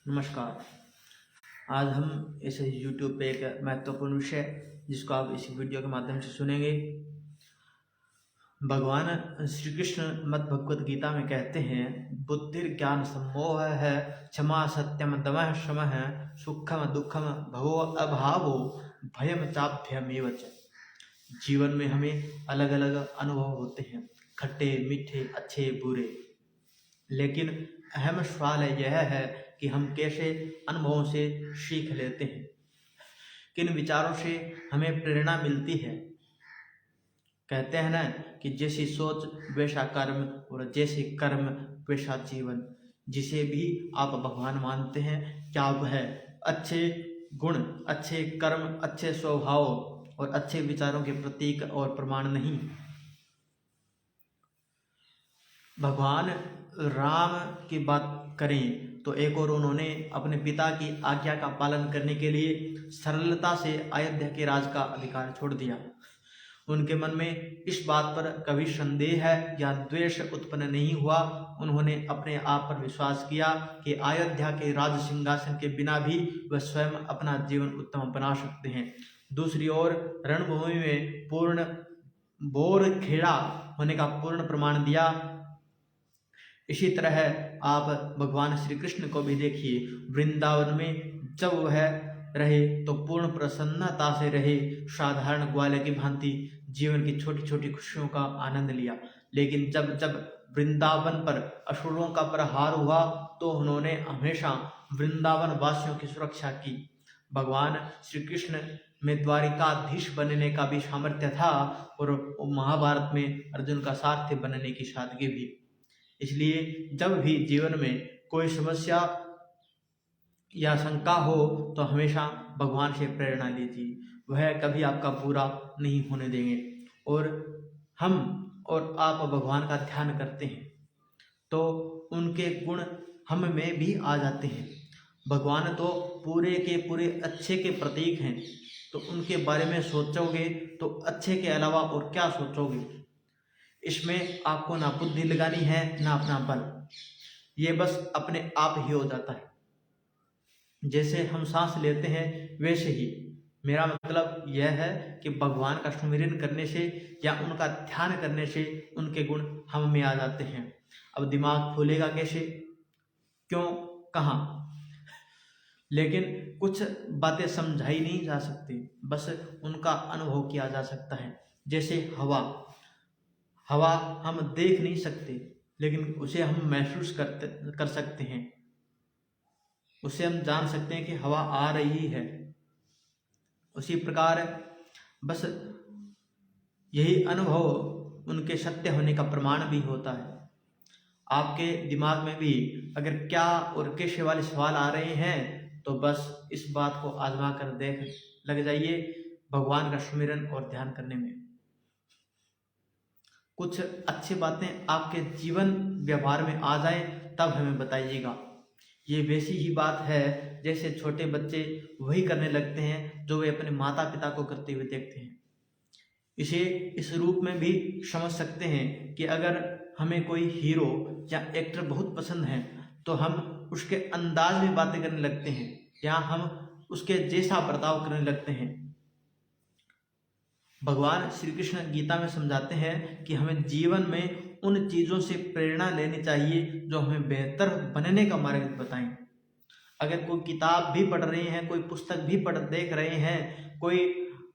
नमस्कार। आज हम इस YouTube पे एक महत्वपूर्ण विषय जिसको आप इस वीडियो के माध्यम से सुनेंगे। भगवान श्री कृष्ण मद् भगवत गीता में कहते हैं, बुद्धिर्ज्ञान सम्मोह है, क्षमा सत्यम दमः शमः, सुखम दुखम भवो अभावो, भयम चाभ्यमेव च। जीवन में हमें अलग अलग अनुभव होते हैं, खट्टे मीठे अच्छे बुरे, लेकिन अहम सवाल यह है कि हम कैसे अनुभवों से सीख लेते हैं, किन विचारों से हमें प्रेरणा मिलती है। कहते हैं ना कि जैसी सोच वैसा कर्म और जैसे कर्म वैसा जीवन। जिसे भी आप भगवान मानते हैं, क्या वह अच्छे गुण, अच्छे कर्म, अच्छे स्वभाव और अच्छे विचारों के प्रतीक और प्रमाण नहीं। भगवान राम की बात करें तो एक और उन्होंने अपने पिता की आज्ञा का पालन करने के लिए सरलता से अयोध्या के राज का अधिकार छोड़ दिया। उनके मन में इस बात पर कभी संदेह या द्वेष उत्पन्न नहीं हुआ। उन्होंने अपने आप पर विश्वास किया कि अयोध्या के राज सिंहासन के बिना भी वह स्वयं अपना जीवन उत्तम बना सकते हैं। दूसरी ओर रणभूमि में पूर्ण बोर खेड़ा होने का पूर्ण प्रमाण दिया। इसी तरह आप भगवान श्री कृष्ण को भी देखिए। वृंदावन में जब वह रहे तो पूर्ण प्रसन्नता से रहे, साधारण ग्वाले की भांति जीवन की छोटी छोटी खुशियों का आनंद लिया। लेकिन जब जब वृंदावन पर असुरों का प्रहार हुआ तो उन्होंने हमेशा वृंदावन वासियों की सुरक्षा की। भगवान श्री कृष्ण में द्वारिकाधीश बनने का भी सामर्थ्य था और महाभारत में अर्जुन का सारथी बनने की सादगी भी। इसलिए जब भी जीवन में कोई समस्या या शंका हो तो हमेशा भगवान से प्रेरणा लीजिए। वह कभी आपका बुरा नहीं होने देंगे। और हम और आप भगवान का ध्यान करते हैं तो उनके गुण हम में भी आ जाते हैं। भगवान तो पूरे के पूरे अच्छे के प्रतीक हैं, तो उनके बारे में सोचोगे तो अच्छे के अलावा और क्या सोचोगे। इसमें आपको ना बुद्धि लगानी है ना अपना बल, ये बस अपने आप ही हो जाता है। जैसे हम सांस लेते हैं वैसे ही। मेरा मतलब यह है कि भगवान का सुमिरन करने से या उनका ध्यान करने से उनके गुण हम में आ जाते हैं। अब दिमाग फूलेगा कैसे, क्यों, कहाँ, लेकिन कुछ बातें समझाई नहीं जा सकती, बस उनका अनुभव किया जा सकता है। जैसे हवा हम देख नहीं सकते लेकिन उसे हम महसूस कर सकते हैं। उसे हम जान सकते हैं कि हवा आ रही है। उसी प्रकार बस यही अनुभव उनके सत्य होने का प्रमाण भी होता है। आपके दिमाग में भी अगर क्या और कैसे वाले सवाल आ रहे हैं तो बस इस बात को आजमा कर देख लग जाइए भगवान का सुमिरन और ध्यान करने में। कुछ अच्छी बातें आपके जीवन व्यवहार में आ जाए तब हमें बताइएगा। ये वैसी ही बात है जैसे छोटे बच्चे वही करने लगते हैं जो वे अपने माता पिता को करते हुए देखते हैं। इसे इस रूप में भी समझ सकते हैं कि अगर हमें कोई हीरो या एक्टर बहुत पसंद है तो हम उसके अंदाज में बातें करने लगते हैं या हम उसके जैसा बर्ताव करने लगते हैं। भगवान श्री कृष्ण गीता में समझाते हैं कि हमें जीवन में उन चीज़ों से प्रेरणा लेनी चाहिए जो हमें बेहतर बनने का मार्ग बताएं। अगर कोई किताब भी पढ़ रहे हैं, कोई पुस्तक भी देख रहे हैं, कोई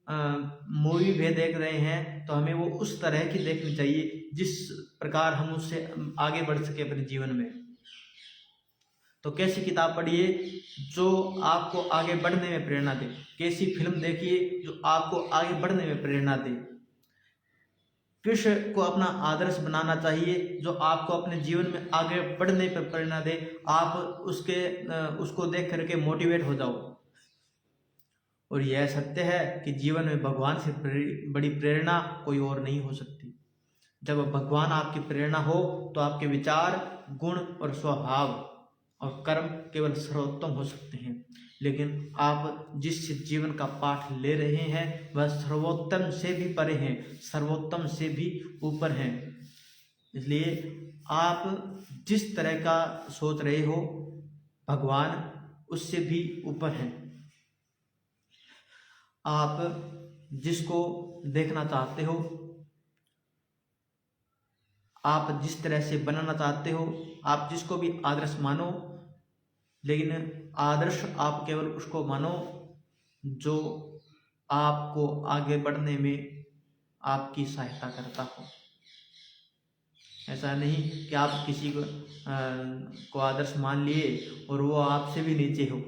मूवी भी देख रहे हैं तो हमें वो उस तरह की देखनी चाहिए जिस प्रकार हम उससे आगे बढ़ सके अपने जीवन में। तो कैसी किताब पढ़िए जो आपको आगे बढ़ने में प्रेरणा दे। कैसी फिल्म देखिए जो आपको आगे बढ़ने में प्रेरणा दे। कृष्ण को अपना आदर्श बनाना चाहिए जो आपको अपने जीवन में आगे बढ़ने पर प्रेरणा दे। आप उसको देख करके मोटिवेट हो जाओ। और यह सत्य है कि जीवन में भगवान से बड़ी प्रेरणा कोई और नहीं हो सकती। जब भगवान आपकी प्रेरणा हो तो आपके विचार, गुण और स्वभाव और कर्म केवल सर्वोत्तम हो सकते हैं। लेकिन आप जिस जीवन का पाठ ले रहे हैं वह सर्वोत्तम से भी परे हैं, सर्वोत्तम से भी ऊपर हैं। इसलिए आप जिस तरह का सोच रहे हो भगवान उससे भी ऊपर हैं। आप जिसको देखना चाहते हो, आप जिस तरह से बनाना चाहते हो, आप जिसको भी आदर्श मानो, लेकिन आदर्श आप केवल उसको मानो जो आपको आगे बढ़ने में आपकी सहायता करता हो। ऐसा नहीं कि आप किसी को आदर्श मान लिए और वो आपसे भी नीचे हो,